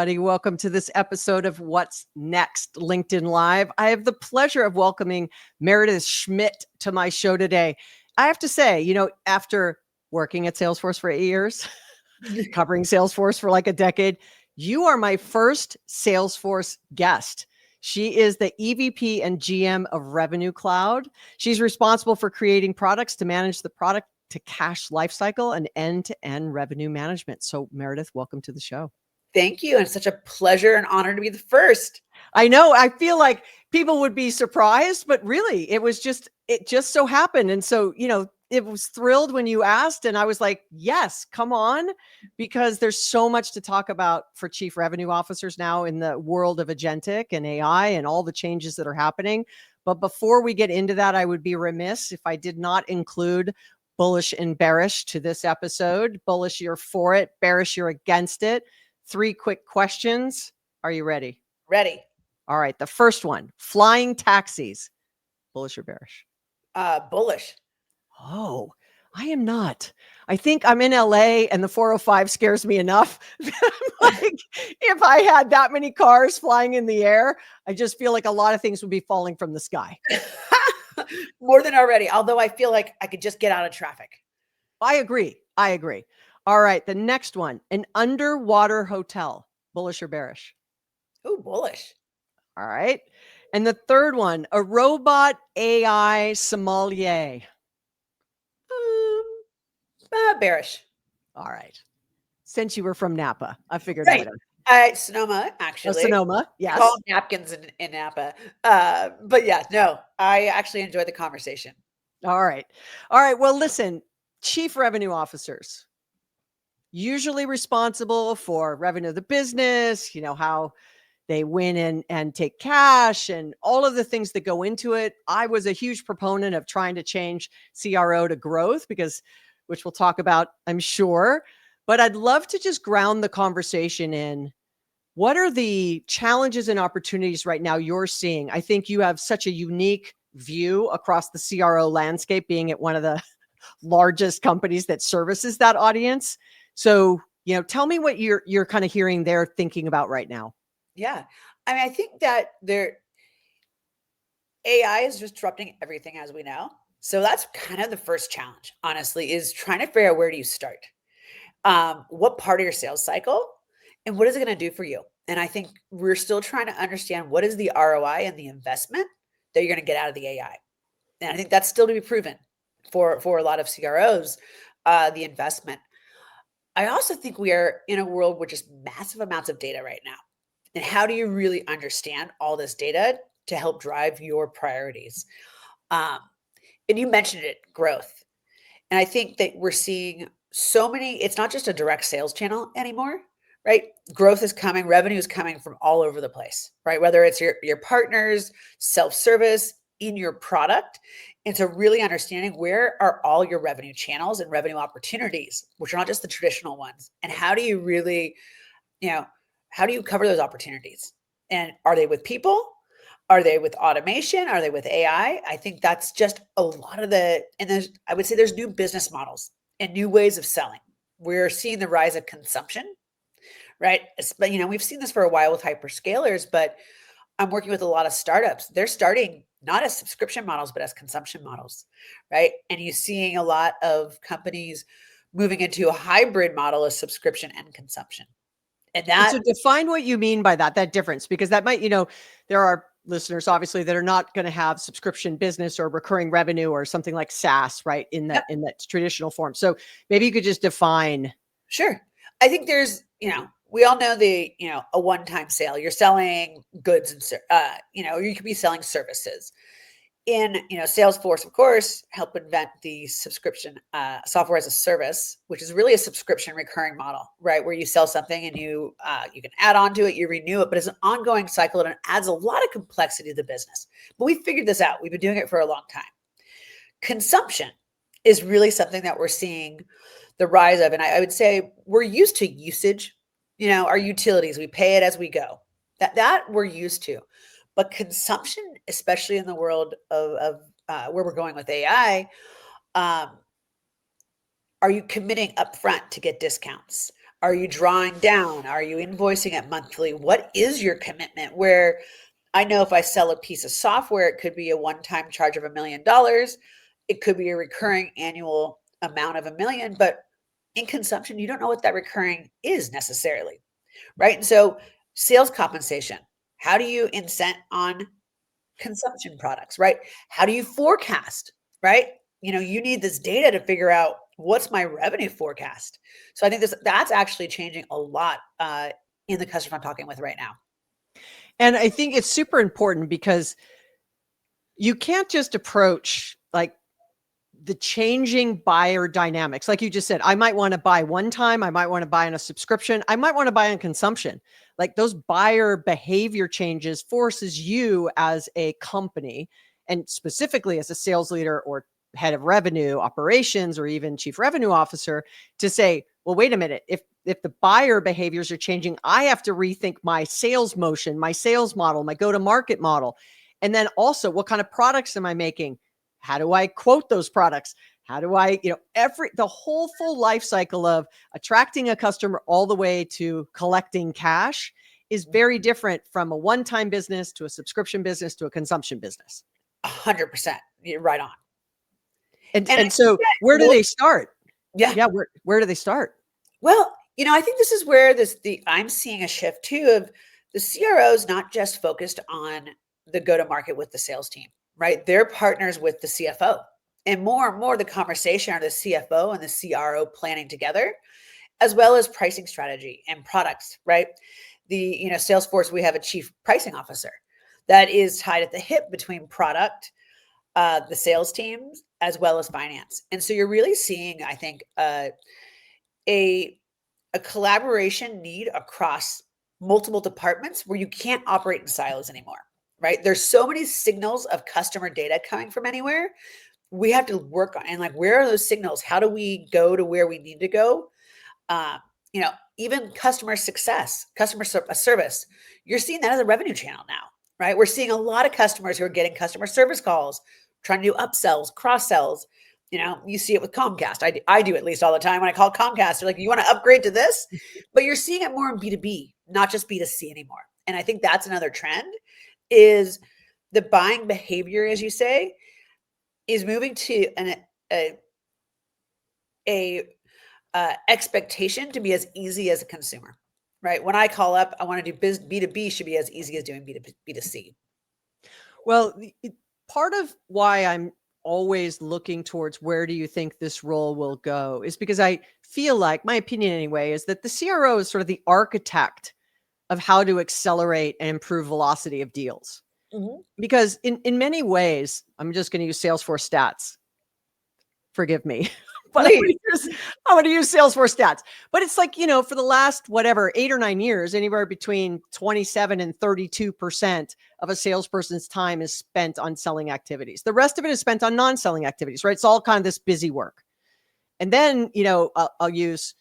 everybody. Welcome to this episode of What's Next LinkedIn Live. I have the pleasure of welcoming Meredith Schmidt to my show today. I have to say, after working at Salesforce for 8 years, covering Salesforce for like a decade, you are my first Salesforce guest. She is the EVP and GM of Revenue Cloud. She's responsible for creating products to manage the product to cash lifecycle and end-to-end revenue management. So Meredith, welcome to the show. Thank you. And it's such a pleasure and honor to be the first. I know. I feel like people would be surprised, but really it just so happened. And so, it was thrilled when you asked, and I was like, yes, come on, because there's so much to talk about for chief revenue officers now in the world of agentic and AI and all the changes that are happening. But before we get into that, I would be remiss if I did not include bullish and bearish to this episode. Bullish, you're for it. Bearish, you're against it. 3 quick questions. Are you ready? Ready. All right. The first one, flying taxis. Bullish or bearish? Bullish. Oh, I am not. I think I'm in LA and the 405 scares me enough. Like, if I had that many cars flying in the air, I just feel like a lot of things would be falling from the sky. More than already. Although I feel like I could just get out of traffic. I agree. All right. The next one, an underwater hotel. Bullish or bearish? Ooh, bullish. All right. And the third one, a robot AI sommelier. Bearish. All right. Since you were from Napa, I figured I would. Sonoma, actually. Sonoma, yes. I call them napkins in Napa. But yeah, no, I actually enjoyed the conversation. All right. Well, listen, chief revenue officers, usually responsible for revenue of the business, how they win and take cash and all of the things that go into it. I was a huge proponent of trying to change CRO to growth which we'll talk about, I'm sure. But I'd love to just ground the conversation in what are the challenges and opportunities right now you're seeing? I think you have such a unique view across the CRO landscape, being at one of the largest companies that services that audience. So, tell me what you're kind of hearing they're thinking about right now. Yeah. I think that AI is disrupting everything, as we know. So that's kind of the first challenge, honestly, is trying to figure out where do you start? What part of your sales cycle and what is it going to do for you? And I think we're still trying to understand what is the ROI and the investment that you're going to get out of the AI. And I think that's still to be proven for a lot of CROs, the investment. I also think we are in a world with just massive amounts of data right now. And how do you really understand all this data to help drive your priorities? And you mentioned it, growth. And I think that we're seeing so many, it's not just a direct sales channel anymore, right? Growth is coming, revenue is coming from all over the place, right? Whether it's your partners, self-service, in your product. And so really understanding where are all your revenue channels and revenue opportunities, which are not just the traditional ones. And how do you really, how do you cover those opportunities? And are they with people? Are they with automation? Are they with AI? I think that's just a lot of I would say there's new business models and new ways of selling. We're seeing the rise of consumption, right? But, we've seen this for a while with hyperscalers, but I'm working with a lot of startups. They're starting not as subscription models, but as consumption models, right? And you're seeing a lot of companies moving into a hybrid model of subscription and consumption. And so define what you mean by that difference, because that might, there are listeners obviously that are not going to have subscription business or recurring revenue or something like SaaS, right? In that traditional form. So maybe you could just define. Sure. I think there's, we all know a one-time sale, you're selling goods and, you could be selling services. In, Salesforce, of course, helped invent the subscription software as a service, which is really a subscription recurring model, right? Where you sell something and you can add on to it, you renew it, but it's an ongoing cycle and it adds a lot of complexity to the business. But we figured this out. We've been doing it for a long time. Consumption is really something that we're seeing the rise of. And I would say we're used to usage, our utilities, we pay it as we go. That we're used to. But consumption, especially in the world of where we're going with AI, are you committing upfront to get discounts? Are you drawing down? Are you invoicing it monthly? What is your commitment? Where I know if I sell a piece of software, it could be a one-time charge of $1 million. It could be a recurring annual amount of $1 million, but in consumption, you don't know what that recurring is necessarily, right? And so sales compensation, how do you incent on consumption products, right? How do you forecast, right? You need this data to figure out what's my revenue forecast. So I think that's actually changing a lot in the customer I'm talking with right now. And I think it's super important because you can't just approach like the changing buyer dynamics. Like you just said, I might want to buy one time. I might want to buy on a subscription. I might want to buy on consumption. Like those buyer behavior changes forces you as a company, and specifically as a sales leader or head of revenue operations or even chief revenue officer, to say, well, wait a minute. If the buyer behaviors are changing, I have to rethink my sales motion, my sales model, my go-to-market model. And then also, what kind of products am I making? How do I quote those products? How do I, the whole full life cycle of attracting a customer all the way to collecting cash is very different from a one-time business to a subscription business to a consumption business. 100%. You're right on. And so where do they start? Yeah. Yeah. Where do they start? Well, I think this is where I'm seeing a shift too of the CROs not just focused on the go-to-market with the sales team, right? They're partners with the CFO. And more the conversation are the CFO and the CRO planning together, as well as pricing strategy and products, right? Salesforce, we have a chief pricing officer that is tied at the hip between product, the sales teams, as well as finance. And so you're really seeing, I think, a collaboration need across multiple departments where you can't operate in silos anymore, right? There's so many signals of customer data coming from anywhere. We have to work on, and like, where are those signals? How do we go to where we need to go? Even customer success, service, you're seeing that as a revenue channel now, right? We're seeing a lot of customers who are getting customer service calls, trying to do upsells, cross sells. You see it with Comcast. I do at least all the time when I call Comcast. They're like, you want to upgrade to this? But you're seeing it more in B2B, not just B2C anymore. And I think that's another trend is the buying behavior, as you say, is moving to a expectation to be as easy as a consumer, right? When I call up, I want to do B2B should be as easy as doing B2C. Well, part of why I'm always looking towards where do you think this role will go is because I feel like, my opinion anyway, is that the CRO is sort of the architect of how to accelerate and improve velocity of deals. Mm-hmm. Because in many ways, I'm just going to use Salesforce stats. Forgive me. But I'm going to use Salesforce stats. But it's like, for the last, 8 or 9 years, anywhere between 27 and 32% of a salesperson's time is spent on selling activities. The rest of it is spent on non-selling activities, right? It's all kind of this busy work. And then, I'll use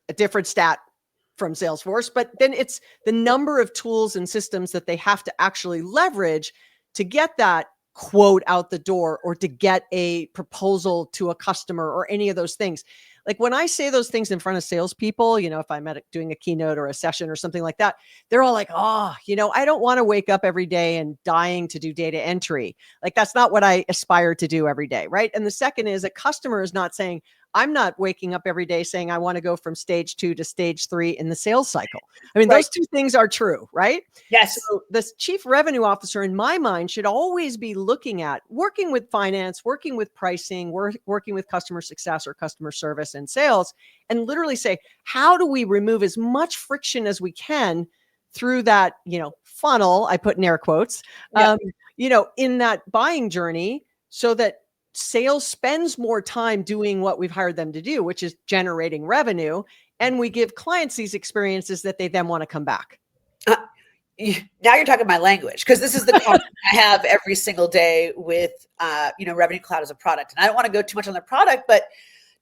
a different stat from Salesforce, but then it's the number of tools and systems that they have to actually leverage to get that quote out the door or to get a proposal to a customer or any of those things. Like when I say those things in front of salespeople, if I'm doing a keynote or a session or something like that, they're all like, I don't want to wake up every day and dying to do data entry. Like that's not what I aspire to do every day, right? And the second is a customer is not saying, I'm not waking up every day saying I want to go from stage 2 to stage 3 in the sales cycle. I mean, those two things are true, right? Yes. So the chief revenue officer, in my mind, should always be looking at working with finance, working with pricing, working with customer success or customer service and sales, and literally say, how do we remove as much friction as we can through that, funnel, I put in air quotes, in that buying journey so that sales spends more time doing what we've hired them to do, which is generating revenue. And we give clients these experiences that they then want to come back. Now you're talking my language, because this is the content I have every single day with, Revenue Cloud as a product. And I don't want to go too much on the product, but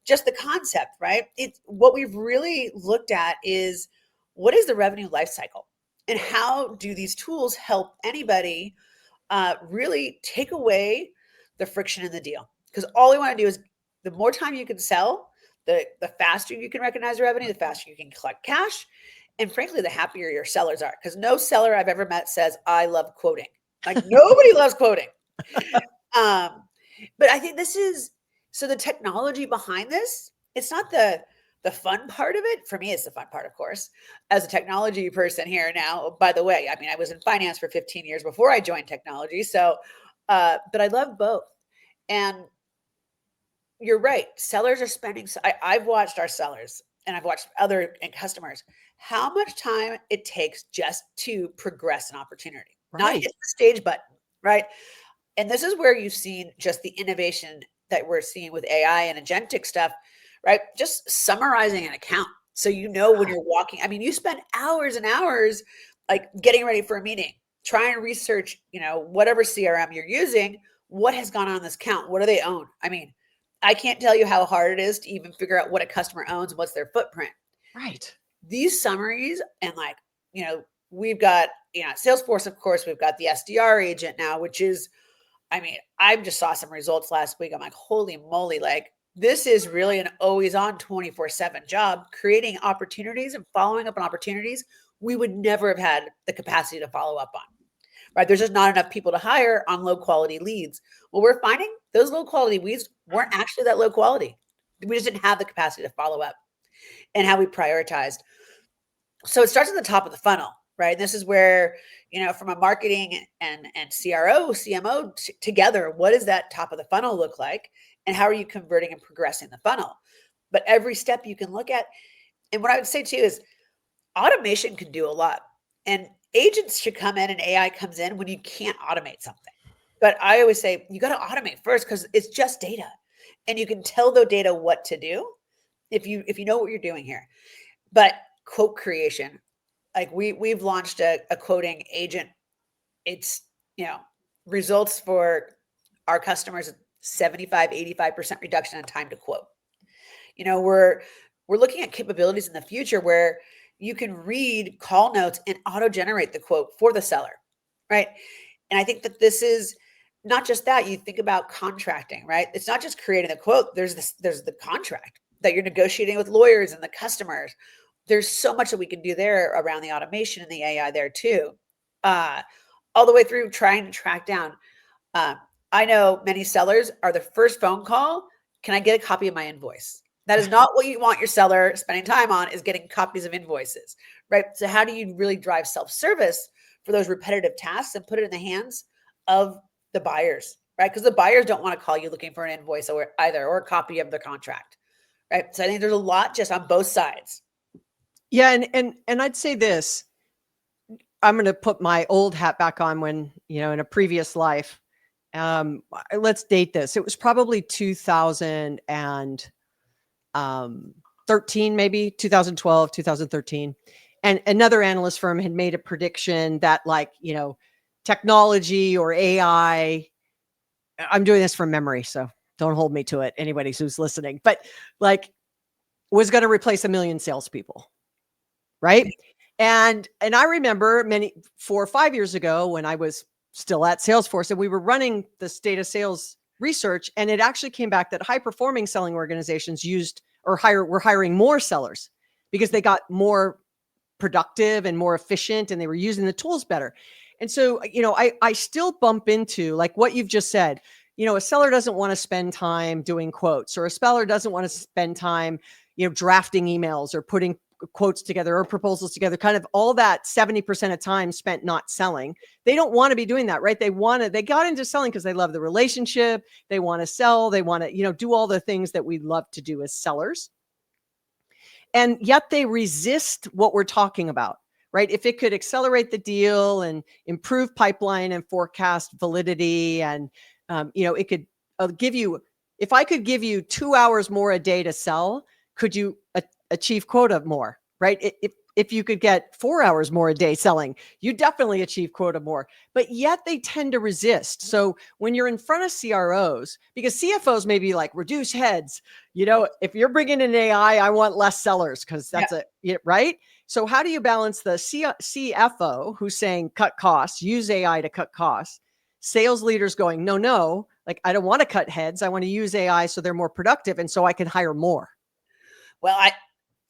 just the concept, right? It's what we've really looked at is what is the revenue lifecycle and how do these tools help anybody really take away the friction in the deal? Because all we want to do is the more time you can sell, The faster you can recognize revenue, the faster you can collect cash. And frankly, the happier your sellers are. Because no seller I've ever met says, I love quoting. Like nobody loves quoting. But I think this is, so the technology behind this, it's not the fun part of it. For me, it's the fun part, of course, as a technology person here now. By the way, I mean, I was in finance for 15 years before I joined technology. So, but I love both. And you're right. Sellers are spending, I've watched our sellers and I've watched other and customers, how much time it takes just to progress an opportunity, not hit Right. the stage button, right? And this is where you've seen just the innovation that we're seeing with AI and agentic stuff, right? Just summarizing an account. So you know when you're walking, I mean, you spend hours and hours like getting ready for a meeting, trying to research, whatever CRM you're using, what has gone on this account? What do they own? I mean, I can't tell you how hard it is to even figure out what a customer owns and what's their footprint. Right. These summaries and we've got, Salesforce, of course, we've got the SDR agent now, which is, I mean, I just saw some results last week. I'm like, holy moly, like this is really an always on 24/7 job, creating opportunities and following up on opportunities we would never have had the capacity to follow up on, right? There's just not enough people to hire on low quality leads. Well, we're finding those low quality leads weren't actually that low quality. We just didn't have the capacity to follow up and how we prioritized. So it starts at the top of the funnel, right? This is where, from a marketing and CRO, CMO together, what does that top of the funnel look like? And how are you converting and progressing the funnel? But every step you can look at. And what I would say too is automation can do a lot. And agents should come in and AI comes in when you can't automate something. But I always say you got to automate first because it's just data. And you can tell the data what to do if you know what you're doing here. But quote creation, like we've launched a quoting agent. It's, results for our customers 75-85% reduction in time to quote. We're looking at capabilities in the future where you can read call notes and auto generate the quote for the seller, right? And I think that this is not just that. You think about contracting, right? It's not just creating the quote. There's the contract that you're negotiating with lawyers and the customers. There's so much that we can do there around the automation and the AI there too. All the way through trying to track down. I know many sellers are the first phone call. Can I get a copy of my invoice? That is not what you want your seller spending time on, is getting copies of invoices, right? So how do you really drive self-service for those repetitive tasks and put it in the hands of the buyers, right? Because the buyers don't want to call you looking for an invoice or a copy of the contract, right? So I think there's a lot just on both sides. Yeah. And I'd say this, I'm going to put my old hat back on when, in a previous life, let's date this. It was probably 2013, maybe 2012, 2013. And another analyst firm had made a prediction that technology or AI, I'm doing this from memory, so don't hold me to it, anybody who's listening, but was going to replace 1 million salespeople. Right. And I remember 4 or 5 years ago when I was still at Salesforce and we were running this data sales research, and it actually came back that high performing selling organizations were hiring more sellers because they got more productive and more efficient and they were using the tools better. And so, I still bump into what you've just said. A seller doesn't want to spend time doing quotes, or a seller doesn't want to spend time, drafting emails or putting quotes together or proposals together, kind of all that 70% of time spent not selling. They don't want to be doing that, right? They got into selling because they love the relationship. They want to sell. They want to, do all the things that we love to do as sellers. And yet they resist what we're talking about, right? If it could accelerate the deal and improve pipeline and forecast validity, and, it could give you, if I could give you 2 hours more a day to sell, could you achieve quota more, right? If you could get 4 hours more a day selling, you definitely achieve quota more, but yet they tend to resist. So when you're in front of CROs, because CFOs may be like, reduce heads, if you're bringing in AI, I want less sellers because that's right? So how do you balance the CFO who's saying cut costs, use AI to cut costs, sales leaders going, no, I don't want to cut heads. I want to use AI so they're more productive and so I can hire more. Well,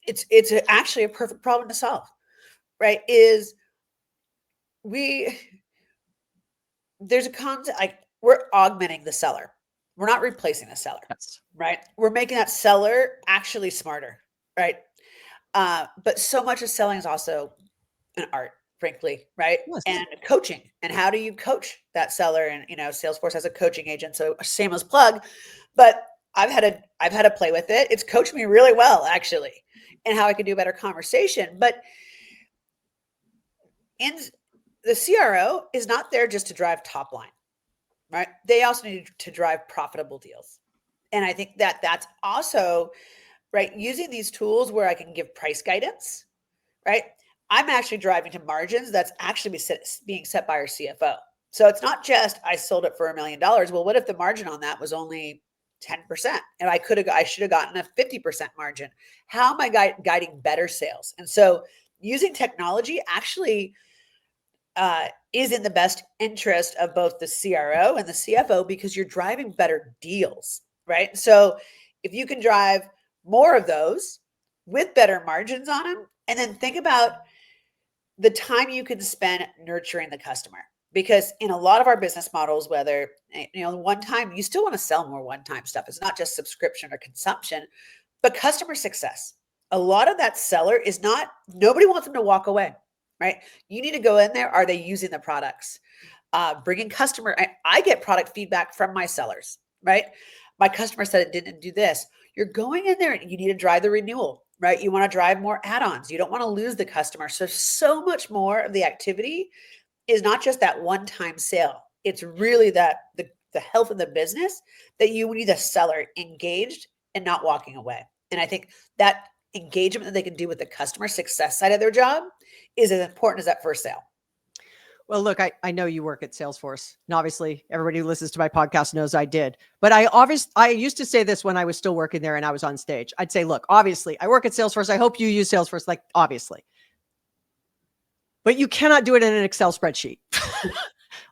it's actually a perfect problem to solve, right? Is there's a concept, like, we're augmenting the seller. We're not replacing the seller, Yes. right? We're making that seller actually smarter, right? But so much of selling is also an art, frankly, right? Yes. And coaching. And how do you coach that seller? And Salesforce has a coaching agent, so a shameless plug. But I've had to play with it. It's coached me really well, actually, and how I can do a better conversation. But in the CRO is not there just to drive top line, right? They also need to drive profitable deals. And I think that that's also right, using these tools where I can give price guidance, right? I'm actually driving to margins that's actually being set by our CFO. So it's not just I sold it for $1 million. Well, what if the margin on that was only 10%? And I should have gotten a 50% margin. How am I guiding better sales? And so using technology actually is in the best interest of both the CRO and the CFO, because you're driving better deals, right? So if you can drive more of those with better margins on them, and then think about the time you can spend nurturing the customer. Because in a lot of our business models, whether one time, you still want to sell more one-time stuff. It's not just subscription or consumption, but customer success. A lot of that seller is not, nobody wants them to walk away, right? You need to go in there. Are they using the products? Bringing customer, I get product feedback from my sellers, right? My customer said it didn't do this. You're going in there and you need to drive the renewal, right? You want to drive more add-ons. You don't want to lose the customer. So much more of the activity is not just that one-time sale. It's really that the health of the business, that you need the seller engaged and not walking away. And I think that engagement that they can do with the customer success side of their job is as important as that first sale. Well, look, I know you work at Salesforce, and obviously everybody who listens to my podcast knows I did. But I used to say this when I was still working there and I was on stage. I'd say, look, obviously I work at Salesforce. I hope you use Salesforce, like, obviously. But you cannot do it in an Excel spreadsheet.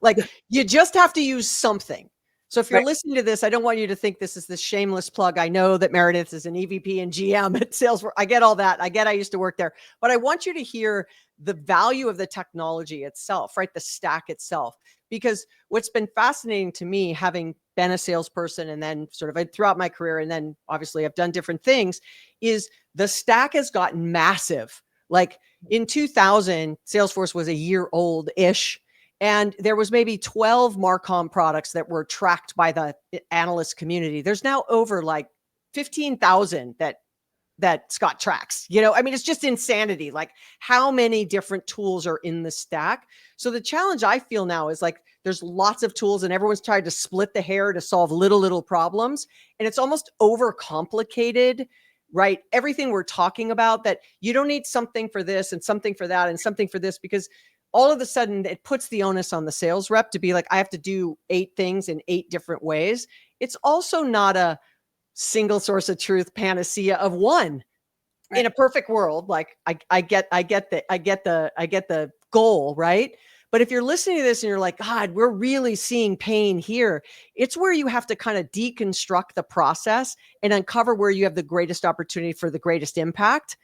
Like, you just have to use something. So if you're Right. listening to this, I don't want you to think this is this shameless plug. I know that Meredith is an EVP and GM at Salesforce. I get all that. I used to work there. But I want you to hear the value of the technology itself, right? The stack itself. Because what's been fascinating to me, having been a salesperson and then sort of throughout my career, and then obviously I've done different things, is the stack has gotten massive. Like in 2000, Salesforce was a year old-ish. And there was maybe 12 Marcom products that were tracked by the analyst community. There's now over like 15,000 that Scott tracks. I mean, it's just insanity. Like how many different tools are in the stack. So the challenge I feel now is like there's lots of tools and everyone's trying to split the hair to solve little problems. And it's almost overcomplicated, right? Everything we're talking about, that you don't need something for this and something for that and something for this, because all of a sudden it puts the onus on the sales rep to be like, I have to do 8 things in 8 different ways. It's also not a single source of truth panacea of one. Right. In a perfect world. Like I get the goal, right? But if you're listening to this and you're like, God, we're really seeing pain here, it's where you have to kind of deconstruct the process and uncover where you have the greatest opportunity for the greatest impact.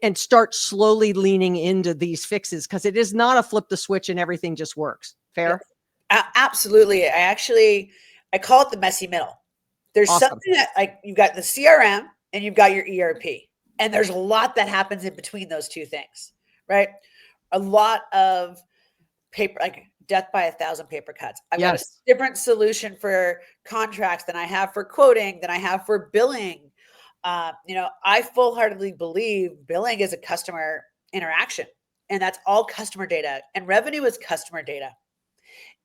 And start slowly leaning into these fixes, because it is not a flip the switch and everything just works. Fair? Yeah, absolutely. I call it the messy middle. There's Awesome. something that, like, you've got the CRM and you've got your ERP, and there's a lot that happens in between those two things, right? A lot of paper, like death by 1,000 paper cuts. I've got a different solution for contracts than I have for quoting, than I have for billing. I full-heartedly believe billing is a customer interaction, and that's all customer data, and revenue is customer data.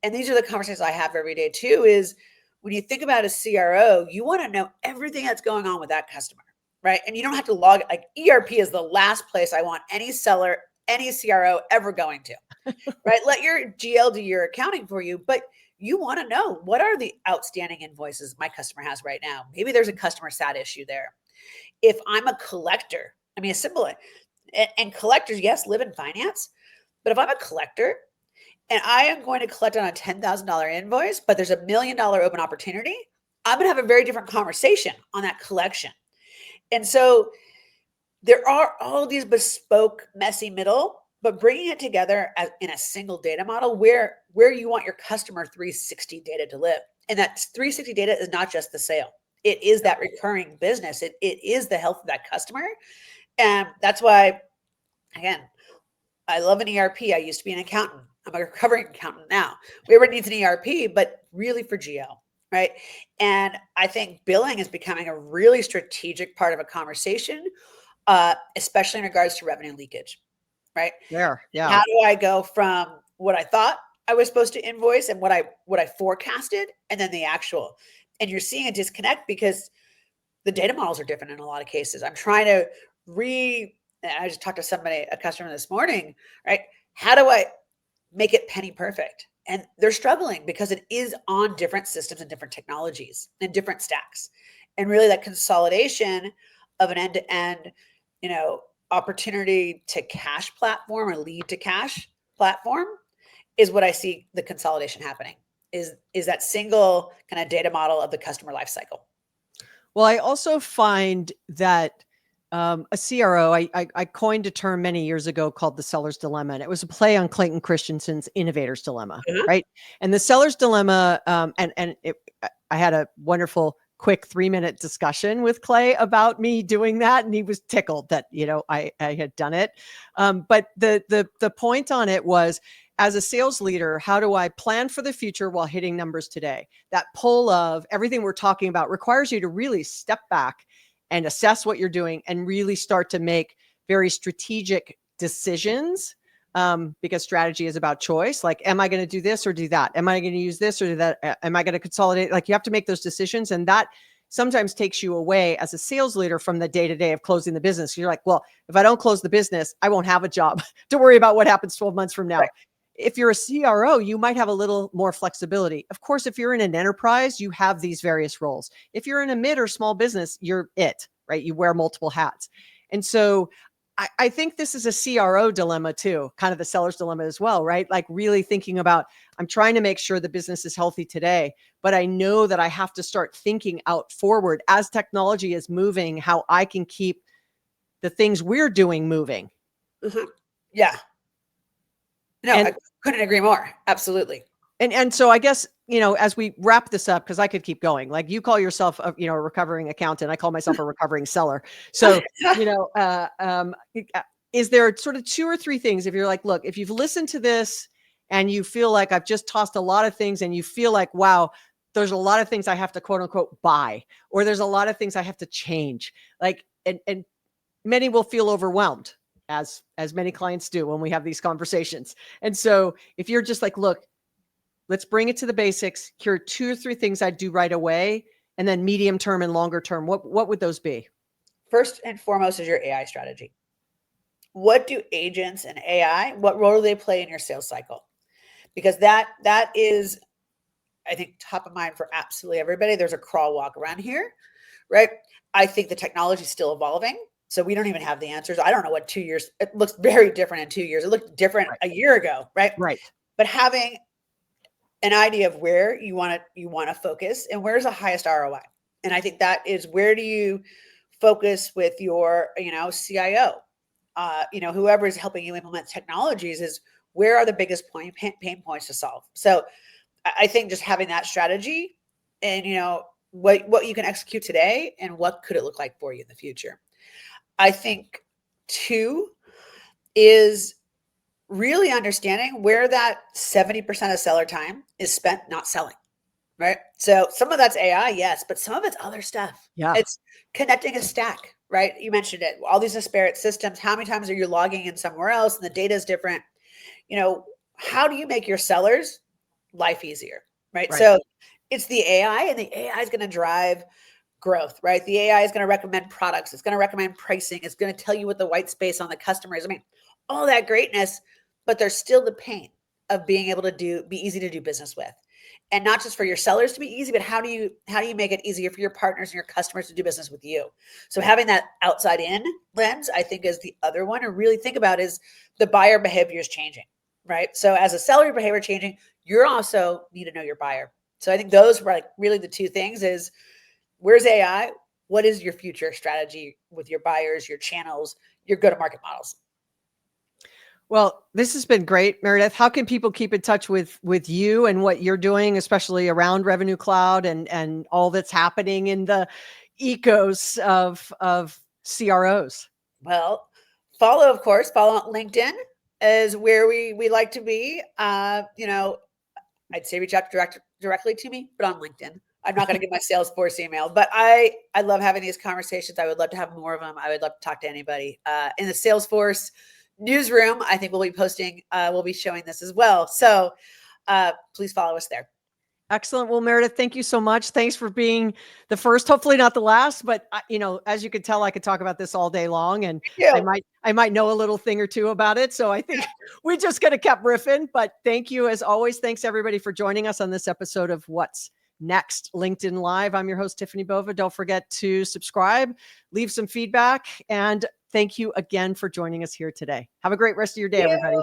And these are the conversations I have every day too, is when you think about a CRO, you want to know everything that's going on with that customer, right? And you don't have to log, like ERP is the last place I want any seller, any CRO ever going to, right? Let your GL do your accounting for you, but you want to know, what are the outstanding invoices my customer has right now? Maybe there's a customer sat issue there. If I'm a collector, I mean, a simple, and collectors, yes, live in finance, but if I'm a collector and I am going to collect on a $10,000 invoice, but there's $1 million open opportunity, I'm going to have a very different conversation on that collection. And so there are all these bespoke, messy middle, but bringing it together as in a single data model where you want your customer 360 data to live. And that 360 data is not just the sale. It is that recurring business. It is the health of that customer. And that's why, again, I love an ERP. I used to be an accountant. I'm a recovering accountant now. Everybody needs an ERP, but really for GL, right? And I think billing is becoming a really strategic part of a conversation, especially in regards to revenue leakage, right? Yeah. How do I go from what I thought I was supposed to invoice and what I forecasted, and then the actual? And you're seeing a disconnect because the data models are different in a lot of cases. I'm trying to I just talked to somebody, a customer this morning, right? How do I make it penny perfect? And they're struggling because it is on different systems and different technologies and different stacks. And really that consolidation of an end-to-end, opportunity to cash platform or lead to cash platform is what I see the consolidation happening is that single kind of data model of the customer lifecycle. Well, I also find that a CRO, I coined a term many years ago called the seller's dilemma, and it was a play on Clayton Christensen's innovator's dilemma, right? And the seller's dilemma, I had a wonderful, quick 3-minute discussion with Clay about me doing that, and he was tickled that I had done it. But the point on it was, as a sales leader, how do I plan for the future while hitting numbers today? That pull of everything we're talking about requires you to really step back and assess what you're doing and really start to make very strategic decisions, because strategy is about choice. Like, am I going to do this or do that? Am I going to use this or do that? Am I going to consolidate? Like, you have to make those decisions. And that sometimes takes you away as a sales leader from the day-to-day of closing the business. You're like, well, if I don't close the business, I won't have a job to worry about what happens 12 months from now. Right. If you're a CRO, you might have a little more flexibility. Of course, if you're in an enterprise, you have these various roles. If you're in a mid or small business, you're it, right? You wear multiple hats. And so I think this is a CRO dilemma too, kind of the seller's dilemma as well, right? Like really thinking about, I'm trying to make sure the business is healthy today, but I know that I have to start thinking out forward as technology is moving, how I can keep the things we're doing moving. Mm-hmm. Yeah. No, I couldn't agree more. Absolutely. And so I guess, as we wrap this up, because I could keep going, like you call yourself a recovering accountant. I call myself a recovering seller. So, is there sort of 2 or 3 things if you're like, look, if you've listened to this and you feel like I've just tossed a lot of things and you feel like, wow, there's a lot of things I have to quote unquote buy, or there's a lot of things I have to change, like, and many will feel overwhelmed as many clients do when we have these conversations. And so if you're just like, look, let's bring it to the basics. Here are 2 or 3 things I'd do right away. And then medium term and longer term, what would those be? First and foremost is your AI strategy. What do agents and AI, what role do they play in your sales cycle? Because that is, I think, top of mind for absolutely everybody. There's a crawl walk around here, right? I think the technology is still evolving. So we don't even have the answers. I don't know what 2 years, it looks very different in 2 years. It looked different a year ago, right? Right. But having an idea of where you want to focus and where's the highest ROI. And I think that is, where do you focus with your, CIO, whoever is helping you implement technologies, is where are the biggest pain points to solve. So I think just having that strategy and, what you can execute today and what could it look like for you in the future. I think 2 is really understanding where that 70% of seller time is spent not selling, right? So some of that's AI, yes, but some of it's other stuff. Yeah. It's connecting a stack, right? You mentioned it, all these disparate systems. How many times are you logging in somewhere else and the data is different? How do you make your sellers' life easier, right? So it's the AI, and the AI is going to drive growth, right? The AI is going to recommend products. It's going to recommend pricing. It's going to tell you what the white space on the customer is. I mean, all that greatness, but there's still the pain of being able to be easy to do business with. And not just for your sellers to be easy, but how do you make it easier for your partners and your customers to do business with you? So having that outside in lens, I think, is the other one to really think about, is the buyer behavior is changing, right? So as a seller behavior changing, you also need to know your buyer. So I think those were like really the 2 things: is where's AI, What is your future strategy with your buyers, your channels, your go-to-market models? Well, this has been great, Meredith. How can people keep in touch with you and what you're doing, especially around Revenue Cloud and all that's happening in the ecos of CROs? Well, follow, of course, follow on LinkedIn is where we like to be. I'd say reach out directly to me, but on LinkedIn. I'm not going to give my Salesforce email, but I love having these conversations. I would love to have more of them. I would love to talk to anybody in the Salesforce newsroom. I think we'll be posting, we'll be showing this as well. So please follow us there. Excellent. Well, Meredith, thank you so much. Thanks for being the first, hopefully not the last, but as you could tell, I could talk about this all day long, and I might know a little thing or two about it. So I think we just going to keep riffing, but thank you as always. Thanks everybody for joining us on this episode of What's Next LinkedIn Live. I'm your host, Tiffany Bova. Don't forget to subscribe, leave some feedback, and thank you again for joining us here today. Have a great rest of your day, everybody.